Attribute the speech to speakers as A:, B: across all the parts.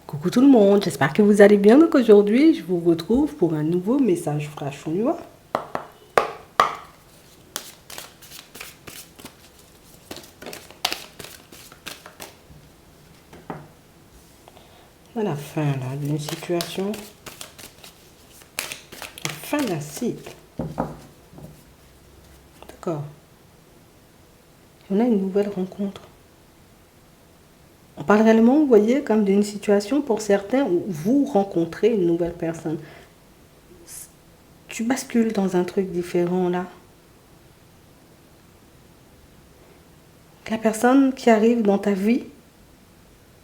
A: Coucou tout le monde, j'espère que vous allez bien. Donc aujourd'hui, je vous retrouve pour un nouveau message flash. On y va? À la fin là d'une situation, la fin d'un cycle. D'accord. On a une nouvelle rencontre. On parle réellement, vous voyez, comme d'une situation pour certains où vous rencontrez une nouvelle personne. Tu bascules dans un truc différent là. La personne qui arrive dans ta vie,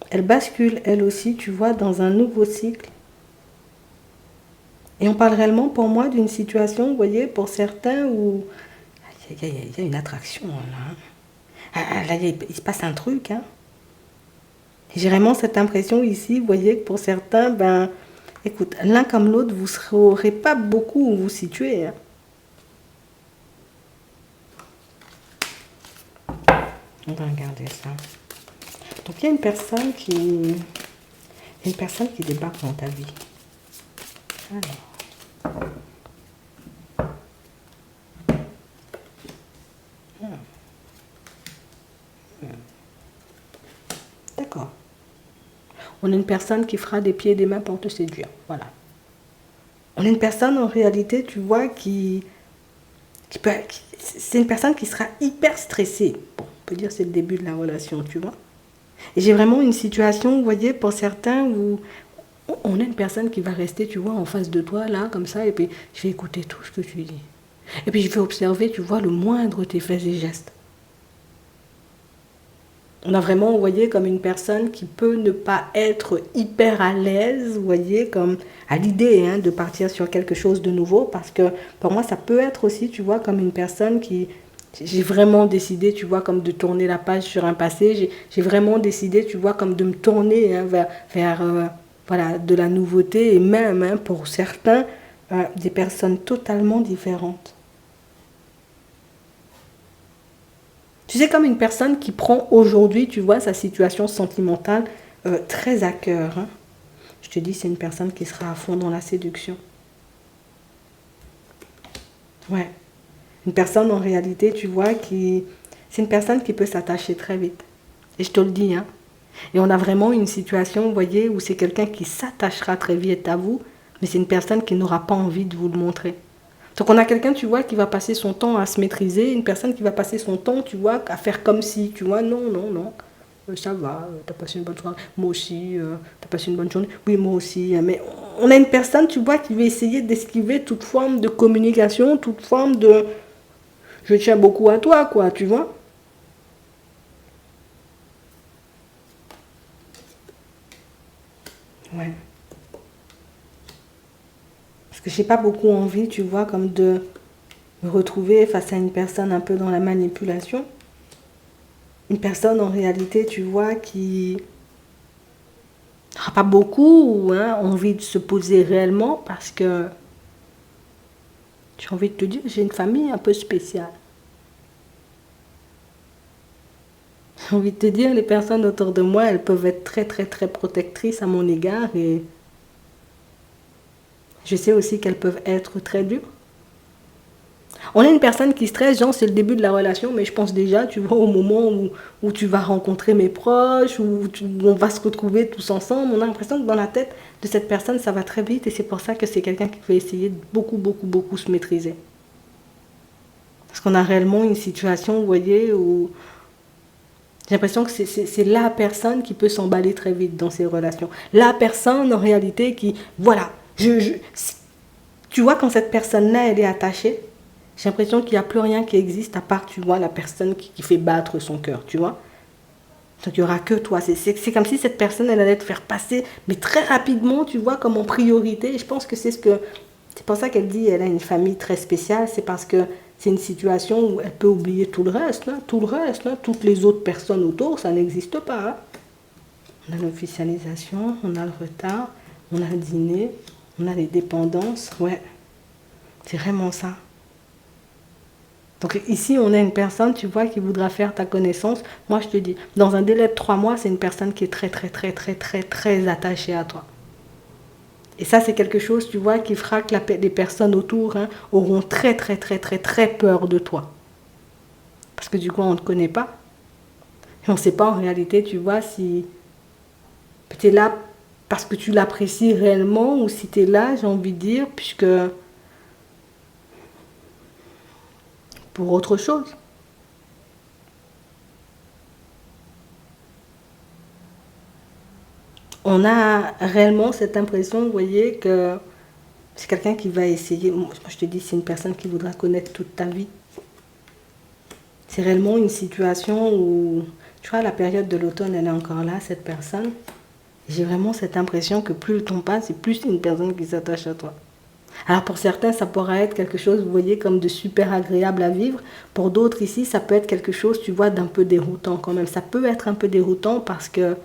A: elle bascule elle aussi, tu vois, dans un nouveau cycle. Et on parle réellement pour moi d'une situation, vous voyez, pour certains où il y a une attraction là. Là, il se passe un truc. Hein. J'ai vraiment cette impression ici, vous voyez, que pour certains, ben, écoute, l'un comme l'autre, vous ne saurez pas beaucoup où vous situez. Hein. On va regarder ça. Donc il y a une personne qui débarque dans ta vie. Alors. D'accord. On a une personne qui fera des pieds et des mains pour te séduire. Voilà. On a une personne en réalité, tu vois, c'est une personne qui sera hyper stressée. Bon, on peut dire que c'est le début de la relation, tu vois. Et j'ai vraiment une situation, vous voyez, pour certains où on a une personne qui va rester, tu vois, en face de toi, là, comme ça, et puis je vais écouter tout ce que tu dis. Et puis je vais observer, tu vois, le moindre de tes faits et gestes. On a vraiment, vous voyez, comme une personne qui peut ne pas être hyper à l'aise, vous voyez, comme à l'idée de partir sur quelque chose de nouveau, parce que pour moi, ça peut être aussi, tu vois, comme une personne qui... J'ai vraiment décidé, tu vois, comme de tourner la page sur un passé. J'ai vraiment décidé, tu vois, comme de me tourner vers voilà, de la nouveauté et même, pour certains, des personnes totalement différentes. Tu sais, comme une personne qui prend aujourd'hui, tu vois, sa situation sentimentale très à cœur. Hein. Je te dis, c'est une personne qui sera à fond dans la séduction. Ouais. Une personne en réalité, tu vois, c'est une personne qui peut s'attacher très vite. Et je te le dis, hein. Et on a vraiment une situation, vous voyez, où c'est quelqu'un qui s'attachera très vite à vous, mais c'est une personne qui n'aura pas envie de vous le montrer. Donc on a quelqu'un, tu vois, qui va passer son temps à se maîtriser, une personne qui va passer son temps, tu vois, à faire comme si, tu vois, non, non, non, ça va, t'as passé une bonne soirée, moi aussi, t'as passé une bonne journée, oui, moi aussi, hein. Mais on a une personne, tu vois, qui va essayer d'esquiver toute forme de communication, toute forme de, je tiens beaucoup à toi, quoi, tu vois. Ouais. Parce que j'ai pas beaucoup envie, tu vois, comme de me retrouver face à une personne un peu dans la manipulation. Une personne en réalité, tu vois, qui n'aura pas beaucoup envie de se poser réellement parce que j'ai envie de te dire, j'ai une famille un peu spéciale. J'ai envie de te dire, les personnes autour de moi, elles peuvent être très très très protectrices à mon égard et je sais aussi qu'elles peuvent être très dures. On a une personne qui stresse, genre c'est le début de la relation, mais je pense déjà, tu vois, au moment où tu vas rencontrer mes proches, où on va se retrouver tous ensemble, on a l'impression que dans la tête de cette personne, ça va très vite et c'est pour ça que c'est quelqu'un qui va essayer de beaucoup, beaucoup, beaucoup se maîtriser. Parce qu'on a réellement une situation, vous voyez, où j'ai l'impression que c'est la personne qui peut s'emballer très vite dans ces relations. La personne, en réalité, qui, voilà, tu vois, quand cette personne-là, elle est attachée, j'ai l'impression qu'il n'y a plus rien qui existe à part, tu vois, la personne qui fait battre son cœur, tu vois. Donc il n'y aura que toi. C'est comme si cette personne, elle allait te faire passer, mais très rapidement, tu vois, comme en priorité. Et je pense que c'est pour ça qu'elle dit elle a une famille très spéciale. C'est parce que c'est une situation où elle peut oublier tout le reste. Hein, tout le reste, hein, toutes les autres personnes autour, ça n'existe pas. Hein. On a l'officialisation, on a le retard, on a le dîner, on a les dépendances. Ouais, c'est vraiment ça. Donc ici, on a une personne, tu vois, qui voudra faire ta connaissance. Moi, je te dis, dans un délai de 3 mois, c'est une personne qui est très, très, très, très, très, très attachée à toi. Et ça, c'est quelque chose, tu vois, qui fera que les personnes autour auront très, très, très, très, très peur de toi. Parce que du coup, on ne te connaît pas. Et on ne sait pas en réalité, tu vois, si tu es là parce que tu l'apprécies réellement ou si tu es là, j'ai envie de dire, puisque pour autre chose. On a réellement cette impression, vous voyez, que c'est quelqu'un qui va essayer. Moi, je te dis, c'est une personne qui voudra connaître toute ta vie. C'est réellement une situation où, tu vois, la période de l'automne, elle est encore là, cette personne. J'ai vraiment cette impression que plus le temps passe, et plus c'est une personne qui s'attache à toi. Alors pour certains, ça pourra être quelque chose, vous voyez, comme de super agréable à vivre. Pour d'autres ici, ça peut être quelque chose, tu vois, d'un peu déroutant quand même. Ça peut être un peu déroutant parce que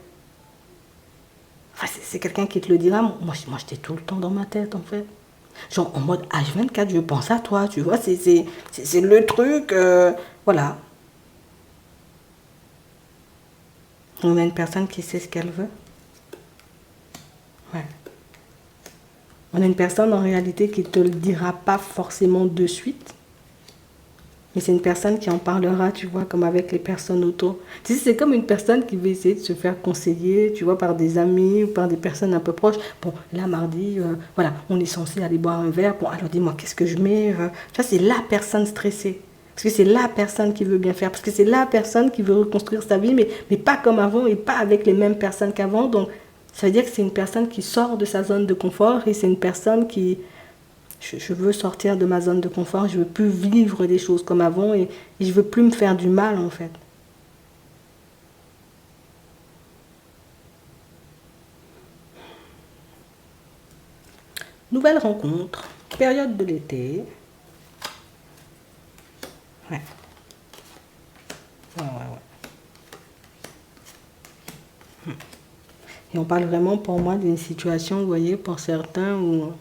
A: enfin, c'est quelqu'un qui te le dira. Moi j'étais tout le temps dans ma tête, en fait. Genre, en mode H24, je pense à toi, tu vois. C'est le truc, voilà. On a une personne qui sait ce qu'elle veut. Ouais. On a une personne, en réalité, qui ne te le dira pas forcément de suite. Mais c'est une personne qui en parlera, tu vois, comme avec les personnes autour. Tu sais, c'est comme une personne qui veut essayer de se faire conseiller, tu vois, par des amis ou par des personnes un peu proches. Bon, là, mardi, voilà, on est censé aller boire un verre. Bon, alors dis-moi, qu'est-ce que je mets Tu vois, c'est la personne stressée. Parce que c'est la personne qui veut bien faire. Parce que c'est la personne qui veut reconstruire sa vie, mais pas comme avant et pas avec les mêmes personnes qu'avant. Donc, ça veut dire que c'est une personne qui sort de sa zone de confort et c'est une personne qui, je veux sortir de ma zone de confort, je veux plus vivre des choses comme avant et je veux plus me faire du mal en fait. Nouvelle rencontre, période de l'été. Ouais. Ouais, ouais, ouais. Et on parle vraiment pour moi d'une situation, vous voyez, pour certains où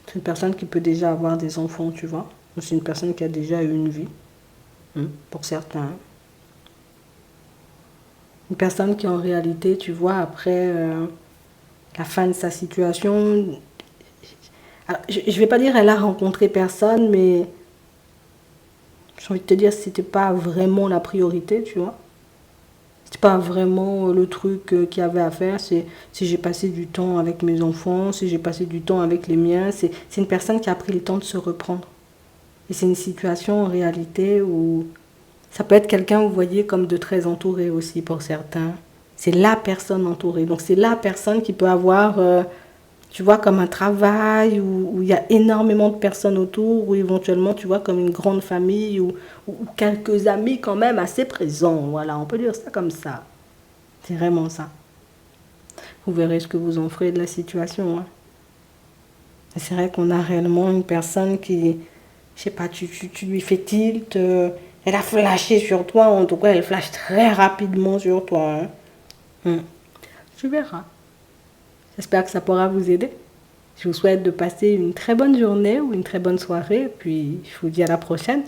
A: c'est une personne qui peut déjà avoir des enfants, tu vois. Ou c'est une personne qui a déjà eu une vie, pour certains. Une personne qui en réalité, tu vois, après la fin de sa situation, alors, je ne vais pas dire elle a rencontré personne, mais j'ai envie de te dire c'était pas vraiment la priorité, tu vois. C'était pas vraiment le truc qu'il y avait à faire. C'est si j'ai passé du temps avec mes enfants, si j'ai passé du temps avec les miens. C'est une personne qui a pris le temps de se reprendre. Et c'est une situation en réalité où ça peut être quelqu'un, vous voyez, comme de très entouré aussi pour certains. C'est la personne entourée. Donc c'est la personne qui peut avoir, tu vois, comme un travail où il y a énormément de personnes autour, ou éventuellement, tu vois, comme une grande famille ou quelques amis quand même assez présents. Voilà, on peut dire ça comme ça. C'est vraiment ça. Vous verrez ce que vous en ferez de la situation. Et c'est vrai qu'on a réellement une personne qui, je sais pas, tu lui fais tilt, elle a flashé sur toi, en tout cas elle flash très rapidement sur toi. Tu verras. J'espère que ça pourra vous aider. Je vous souhaite de passer une très bonne journée ou une très bonne soirée, puis je vous dis à la prochaine.